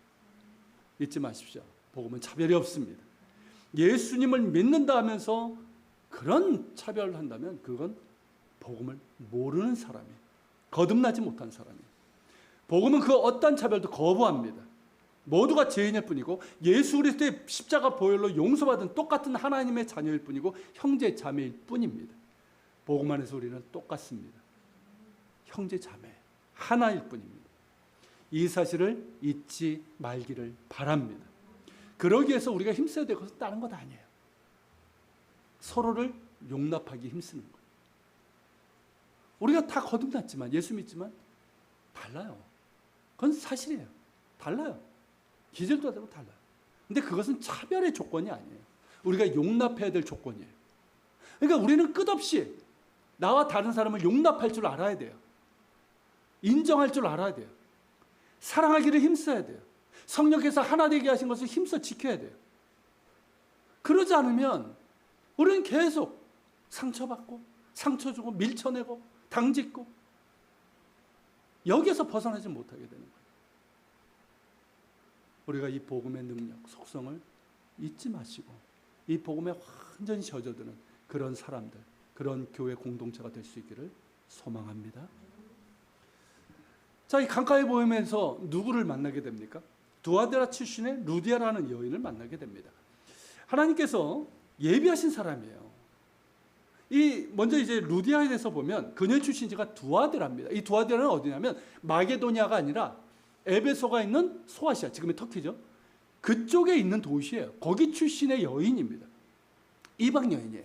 잊지 마십시오. 복음은 차별이 없습니다. 예수님을 믿는다 하면서 그런 차별을 한다면 그건 복음을 모르는 사람이에요. 거듭나지 못한 사람이에요. 복음은 그 어떤 차별도 거부합니다. 모두가 죄인일 뿐이고 예수 그리스도의 십자가 보혈로 용서받은 똑같은 하나님의 자녀일 뿐이고 형제 자매일 뿐입니다. 복음 안에서 우리는 똑같습니다. 형제 자매 하나일 뿐입니다. 이 사실을 잊지 말기를 바랍니다. 그러기 위해서 우리가 힘써야 될 것은 다른 것 아니에요. 서로를 용납하기 힘쓰는 거예요. 우리가 다 거듭났지만 예수 믿지만 달라요. 그건 사실이에요. 달라요. 기질도 다르고 달라요. 근데 그것은 차별의 조건이 아니에요. 우리가 용납해야 될 조건이에요. 그러니까 우리는 끝없이 나와 다른 사람을 용납할 줄 알아야 돼요. 인정할 줄 알아야 돼요. 사랑하기를 힘써야 돼요. 성령께서 하나 되게 하신 것을 힘써 지켜야 돼요. 그러지 않으면 우리는 계속 상처받고 상처 주고 밀쳐내고 당짓고 여기에서 벗어나지 못하게 되는 거예요. 우리가 이 복음의 능력, 속성을 잊지 마시고 이 복음에 완전히 젖어드는 그런 사람들, 그런 교회 공동체가 될 수 있기를 소망합니다. 자, 이 강가의 보험에서 누구를 만나게 됩니까? 두아드라 출신의 루디아라는 여인을 만나게 됩니다. 하나님께서 예비하신 사람이에요. 먼저 이제 루디아에 대해서 보면 그녀의 출신지가 두아드라입니다. 이 두아드라는 어디냐면 마게도니아가 아니라 에베소가 있는 소아시아, 지금의 터키죠. 그쪽에 있는 도시예요. 거기 출신의 여인입니다. 이방 여인이에요.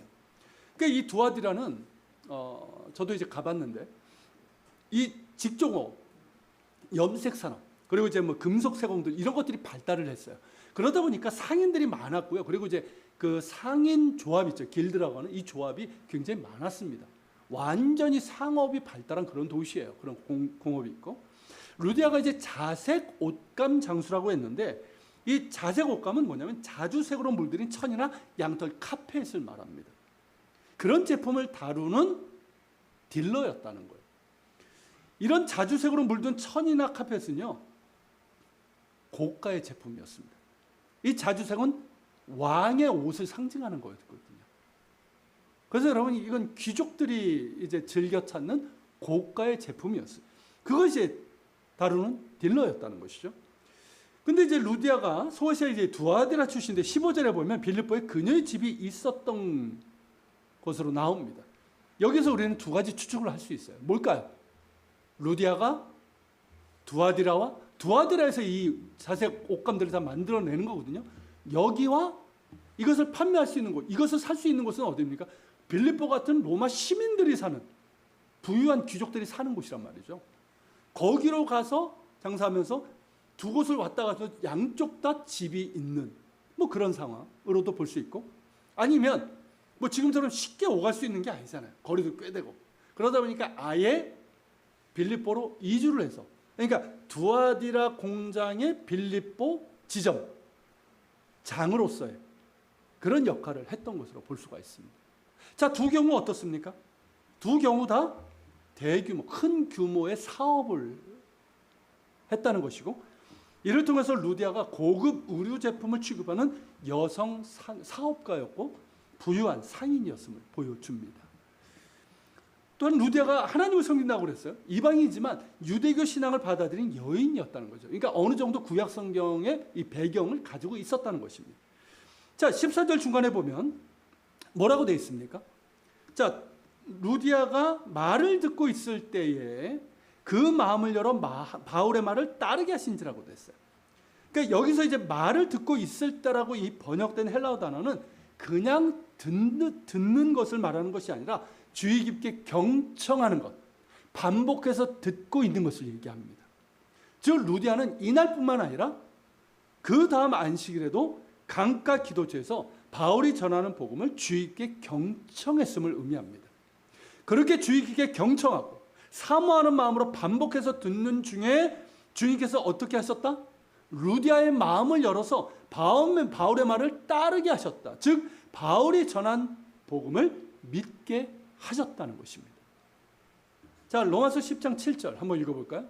그러니까 이 두아드라는 저도 이제 가봤는데 이 직종업, 염색 산업, 그리고 이제 뭐 금속 세공들 이런 것들이 발달을 했어요. 그러다 보니까 상인들이 많았고요. 그리고 이제 그 상인 조합 있죠. 길드라고 하는 이 조합이 굉장히 많았습니다. 완전히 상업이 발달한 그런 도시예요. 그런 공업이 있고. 루디아가 이제 자색 옷감 장수라고 했는데 이 자색 옷감은 뭐냐면 자주색으로 물들인 천이나 양털 카펫을 말합니다. 그런 제품을 다루는 딜러였다는 거예요. 이런 자주색으로 물든 천이나 카펫은요, 고가의 제품이었습니다. 이 자주색은 왕의 옷을 상징하는 거였거든요. 그래서 여러분, 이건 귀족들이 이제 즐겨 찾는 고가의 제품이었어요. 그것이 다루는 딜러였다는 것이죠. 근데 이제 루디아가 소아시아 이제 두아드라 출신인데 15절에 보면 빌립보에 그녀의 집이 있었던 것으로 나옵니다. 여기서 우리는 두 가지 추측을 할 수 있어요. 뭘까요? 루디아가 두아드라에서 이 자색 옷감들을 다 만들어내는 거거든요. 여기와 이것을 판매할 수 있는 곳, 이것을 살 수 있는 곳은 어디입니까? 빌립보 같은 로마 시민들이 사는, 부유한 귀족들이 사는 곳이란 말이죠. 거기로 가서 장사하면서 두 곳을 왔다 가서 양쪽 다 집이 있는 뭐 그런 상황으로도 볼 수 있고, 아니면 뭐 지금처럼 쉽게 오갈 수 있는 게 아니잖아요. 거리도 꽤 되고. 그러다 보니까 아예 빌립보로 이주를 해서, 그러니까 두아디라 공장의 빌립보 지점 장으로서의 그런 역할을 했던 것으로 볼 수가 있습니다. 자, 두 경우 어떻습니까? 두 경우 다 대규모 큰 규모의 사업을 했다는 것이고, 이를 통해서 루디아가 고급 의류 제품을 취급하는 여성 사업가였고 부유한 상인이었음을 보여줍니다. 또한 루디아가 하나님을 섬긴다고 그랬어요. 이방인이지만 유대교 신앙을 받아들인 여인이었다는 거죠. 그러니까 어느 정도 구약 성경의 이 배경을 가지고 있었다는 것입니다. 자, 14절 중간에 보면 뭐라고 되어 있습니까? 자, 루디아가 말을 듣고 있을 때에 그 마음을 열어 바울의 말을 따르게 하신지라고 됐어요. 그러니까 여기서 이제 말을 듣고 있을 때라고 이 번역된 헬라어 단어는 그냥 듣는 것을 말하는 것이 아니라 주의 깊게 경청하는 것, 반복해서 듣고 있는 것을 얘기합니다. 즉 루디아는 이날뿐만 아니라 그 다음 안식일에도 강가 기도처에서 바울이 전하는 복음을 주의 깊게 경청했음을 의미합니다. 그렇게 주의 깊게 경청하고 사모하는 마음으로 반복해서 듣는 중에 주님께서 어떻게 하셨다? 루디아의 마음을 열어서 바울의 말을 따르게 하셨다. 즉 바울이 전한 복음을 믿게 하셨다는 것입니다. 자, 로마서 10장 7절 한번 읽어볼까요?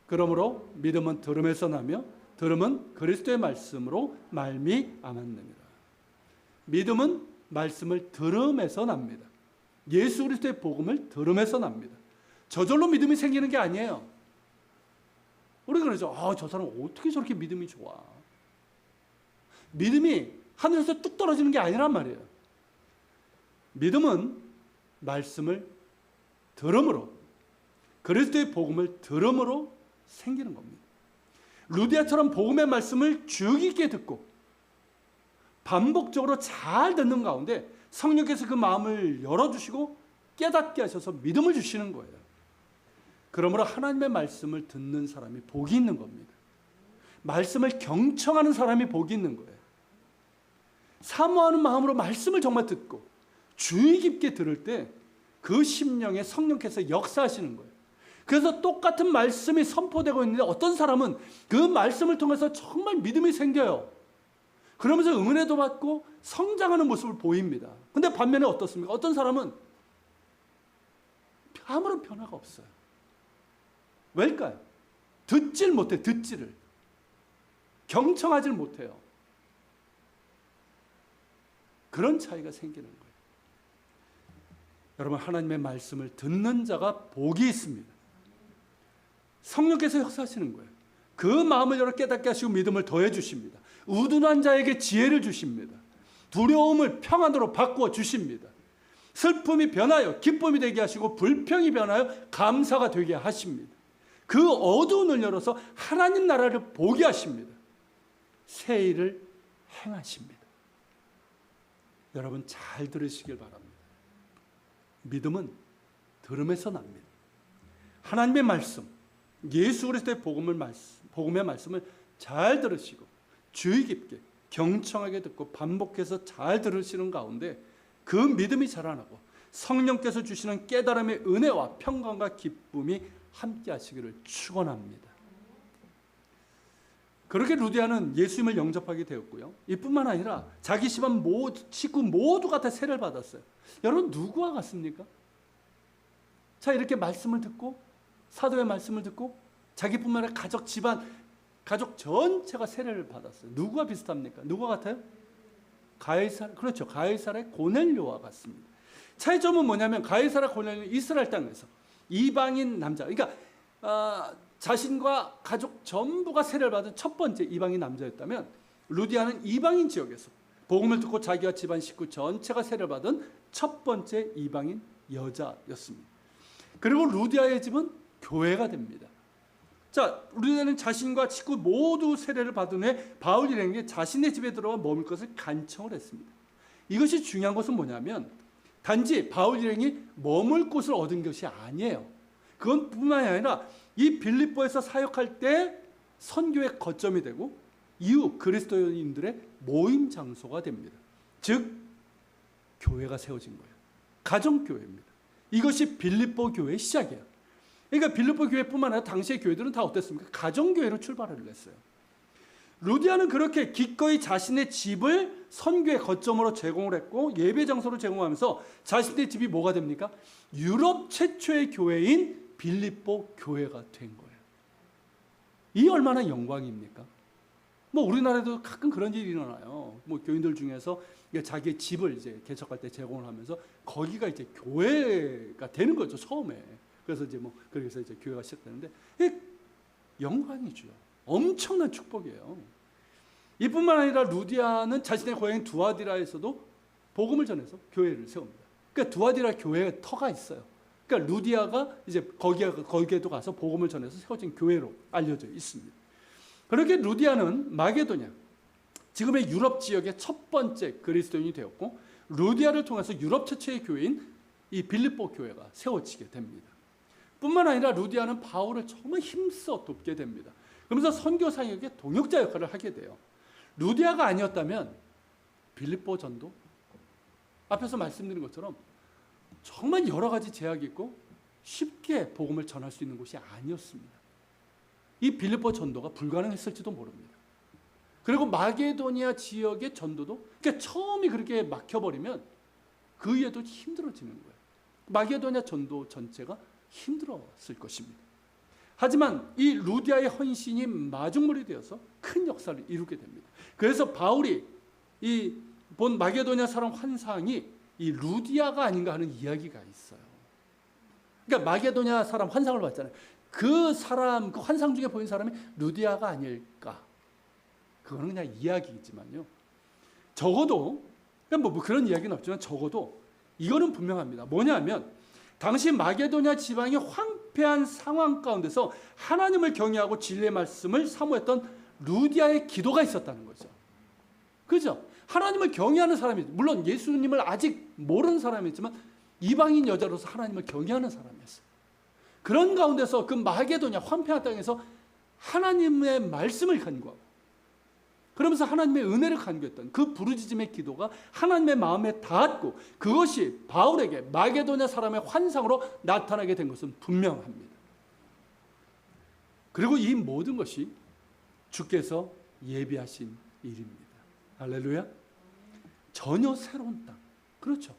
그러므로 믿음은 들음에서 나며 들음은 그리스도의 말씀으로 말미암았느니라. 믿음은 말씀을 들음에서 납니다. 예수 그리스도의 복음을 들음에서 납니다. 저절로 믿음이 생기는 게 아니에요. 우리가 그러죠. 저 사람 어떻게 저렇게 믿음이 좋아. 믿음이 하늘에서 뚝 떨어지는 게 아니란 말이에요. 믿음은 말씀을 들음으로, 그리스도의 복음을 들음으로 생기는 겁니다. 루디아처럼 복음의 말씀을 주의 깊게 듣고 반복적으로 잘 듣는 가운데 성령께서 그 마음을 열어주시고 깨닫게 하셔서 믿음을 주시는 거예요. 그러므로 하나님의 말씀을 듣는 사람이 복이 있는 겁니다. 말씀을 경청하는 사람이 복이 있는 거예요. 사모하는 마음으로 말씀을 정말 듣고 주의 깊게 들을 때 그 심령에 성령께서 역사하시는 거예요. 그래서 똑같은 말씀이 선포되고 있는데 어떤 사람은 그 말씀을 통해서 정말 믿음이 생겨요. 그러면서 은혜도 받고 성장하는 모습을 보입니다. 근데 반면에 어떻습니까? 어떤 사람은 아무런 변화가 없어요. 왜일까요? 듣질 못해, 듣지를. 경청하질 못해요. 그런 차이가 생기는 거예요. 여러분, 하나님의 말씀을 듣는 자가 복이 있습니다. 성령께서 역사하시는 거예요. 그 마음을 열어 깨닫게 하시고 믿음을 더해 주십니다. 우둔한 자에게 지혜를 주십니다. 두려움을 평안으로 바꾸어 주십니다. 슬픔이 변하여 기쁨이 되게 하시고 불평이 변하여 감사가 되게 하십니다. 그 어두운 눈을 열어서 하나님 나라를 보게 하십니다. 새 일을 행하십니다. 여러분 잘 들으시길 바랍니다. 믿음은 들음에서 납니다. 하나님의 말씀, 예수 그리스도의 복음의 말씀을 잘 들으시고 주의 깊게 경청하게 듣고 반복해서 잘 들으시는 가운데 그 믿음이 자라나고 성령께서 주시는 깨달음의 은혜와 평강과 기쁨이 함께 하시기를 축원합니다. 그렇게 루디아는 예수님을 영접하게 되었고요. 이뿐만 아니라 자기 집안 식구 모두가 다 세례를 받았어요. 여러분 누구와 같습니까? 자, 이렇게 말씀을 듣고 사도의 말씀을 듣고 자기뿐만 아니라 가족 전체가 세례를 받았어요. 누구와 비슷합니까? 누구와 같아요? 그렇죠. 가이사라의 고넬료와 같습니다. 차이점은 뭐냐면 가이사라 고넬료는 이스라엘 땅에서 이방인 남자, 그러니까 자신과 가족 전부가 세례를 받은 첫 번째 이방인 남자였다면 루디아는 이방인 지역에서 복음을 듣고 자기와 집안 식구 전체가 세례를 받은 첫 번째 이방인 여자였습니다. 그리고 루디아의 집은 교회가 됩니다. 자, 루디아는 자신과 식구 모두 세례를 받은 후에 바울 일행에게 자신의 집에 들어가 머물 것을 간청을 했습니다. 이것이 중요한 것은 뭐냐면 단지 바울 일행이 머물 곳을 얻은 것이 아니에요. 그건 뿐만이 아니라 이 빌립보에서 사역할 때 선교의 거점이 되고 이후 그리스도인들의 모임 장소가 됩니다. 즉 교회가 세워진 거예요. 가정교회입니다. 이것이 빌립보 교회의 시작이에요. 그러니까 빌립보 교회뿐만 아니라 당시의 교회들은 다 어땠습니까? 가정교회로 출발을 했어요. 루디아는 그렇게 기꺼이 자신의 집을 선교의 거점으로 제공을 했고 예배 장소로 제공하면서 자신의 집이 뭐가 됩니까? 유럽 최초의 교회인 빌립보 교회가 된 거예요. 이 얼마나 영광입니까? 뭐 우리나라에도 가끔 그런 일이 일어나요. 뭐 교인들 중에서 자기의 집을 이제 개척할 때 제공을 하면서 거기가 이제 교회가 되는 거죠, 처음에. 그래서 이제 그래서 이제 교회가 시작되는데 영광이죠. 엄청난 축복이에요. 이뿐만 아니라 루디아는 자신의 고향인 두아디라에서도 복음을 전해서 교회를 세웁니다. 그러니까 두아디라 교회에 터가 있어요. 그러니까 루디아가 이제 거기에도 가서 복음을 전해서 세워진 교회로 알려져 있습니다. 그렇게 루디아는 마게도냐, 지금의 유럽 지역의 첫 번째 그리스도인이 되었고, 루디아를 통해서 유럽 최초의 교회인 이 빌립보 교회가 세워지게 됩니다. 뿐만 아니라 루디아는 바울을 정말 힘써 돕게 됩니다. 그러면서 선교 사역의 동역자 역할을 하게 돼요. 루디아가 아니었다면 빌립보 전도, 앞에서 말씀드린 것처럼 정말 여러 가지 제약이 있고 쉽게 복음을 전할 수 있는 곳이 아니었습니다. 이 빌립보 전도가 불가능했을지도 모릅니다. 그리고 마게도니아 지역의 전도도, 그러니까 처음이 그렇게 막혀버리면 그 이후에도 힘들어지는 거예요. 마게도니아 전도 전체가 힘들었을 것입니다. 하지만 이 루디아의 헌신이 마중물이 되어서 큰 역사를 이루게 됩니다. 그래서 바울이 이 본 마게도니아 사람 환상이 이 루디아가 아닌가 하는 이야기가 있어요. 그러니까 마게도니아 사람 환상을 봤잖아요. 그 사람, 그 환상 중에 보인 사람이 루디아가 아닐까? 그거는 그냥 이야기이지만요. 적어도 뭐 그런 이야기는 없지만 적어도 이거는 분명합니다. 뭐냐면 당시 마게도니아 지방이 황폐한 상황 가운데서 하나님을 경외하고 진리의 말씀을 사모했던 루디아의 기도가 있었다는 거죠. 그죠? 하나님을 경외하는 사람이, 물론 예수님을 아직 모르는 사람이었지만 이방인 여자로서 하나님을 경외하는 사람이었어요. 그런 가운데서 그 마게도냐 황폐한 땅에서 하나님의 말씀을 간구하고 그러면서 하나님의 은혜를 간구했던 그 부르짖음의 기도가 하나님의 마음에 닿았고 그것이 바울에게 마게도냐 사람의 환상으로 나타나게 된 것은 분명합니다. 그리고 이 모든 것이 주께서 예비하신 일입니다. 할렐루야. 전혀 새로운 땅, 그렇죠.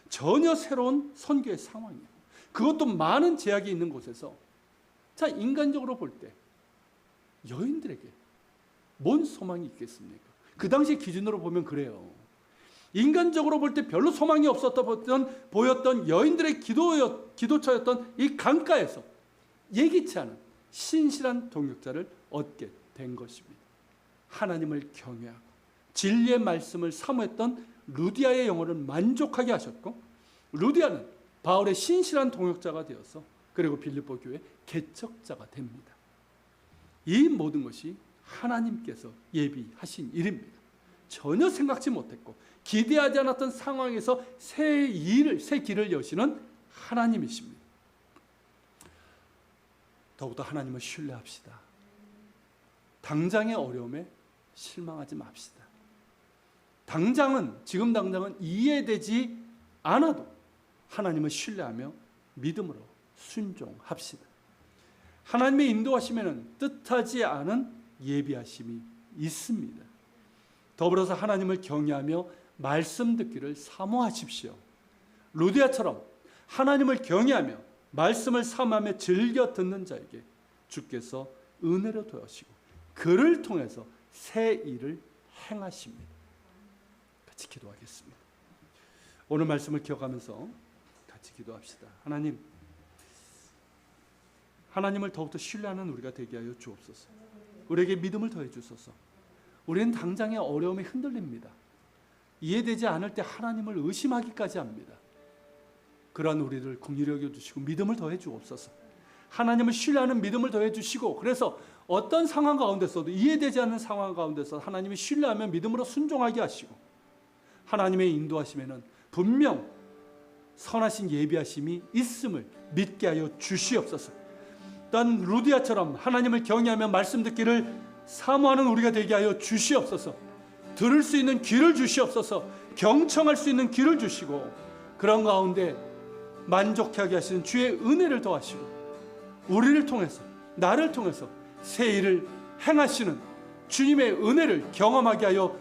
전혀 새로운 선교의 상황이에요. 그것도 많은 제약이 있는 곳에서, 자, 인간적으로 볼 때 여인들에게 뭔 소망이 있겠습니까? 그 당시 기준으로 보면 그래요. 인간적으로 볼 때 별로 소망이 없었던 보였던 여인들의 기도처였던 이 강가에서 예기치 않은 신실한 동역자를 얻게 된 것입니다. 하나님을 경외하고 진리의 말씀을 사모했던 루디아의 영혼을 만족하게 하셨고, 루디아는 바울의 신실한 동역자가 되어서 그리고 빌립보 교회 개척자가 됩니다. 이 모든 것이 하나님께서 예비하신 일입니다. 전혀 생각지 못했고 기대하지 않았던 상황에서 새 길을 여시는 하나님이십니다. 더욱더 하나님을 신뢰합시다. 당장의 어려움에 실망하지 맙시다. 지금 당장은 이해되지 않아도 하나님을 신뢰하며 믿음으로 순종합시다. 하나님의 인도하심에는 뜻하지 않은 예비하심이 있습니다. 더불어서 하나님을 경외하며 말씀 듣기를 사모하십시오. 루디아처럼 하나님을 경외하며 말씀을 사모하며 즐겨 듣는 자에게 주께서 은혜로 도와주시고 그를 통해서 새 일을 행하십니다. 같이 기도하겠습니다. 오늘 말씀을 기억하면서 같이 기도합시다. 하나님을 더욱더 신뢰하는 우리가 되게 하여 주옵소서. 우리에게 믿음을 더해 주소서. 우리는 당장의 어려움에 흔들립니다. 이해되지 않을 때 하나님을 의심하기까지 합니다. 그러한 우리를 긍휼히 여겨 주시고 믿음을 더해 주옵소서. 하나님을 신뢰하는 믿음을 더해 주시고, 그래서 어떤 상황 가운데서도 이해되지 않는 상황 가운데서 하나님을 신뢰하며 믿음으로 순종하게 하시고, 하나님의 인도하심에는 분명 선하신 예비하심이 있음을 믿게 하여 주시옵소서. 또한 루디아처럼 하나님을 경외하며 말씀 듣기를 사모하는 우리가 되게 하여 주시옵소서. 들을 수 있는 귀를 주시옵소서. 경청할 수 있는 귀를 주시고, 그런 가운데 만족하게 하시는 주의 은혜를 더하시고 우리를 통해서, 나를 통해서 새 일을 행하시는 주님의 은혜를 경험하게 하여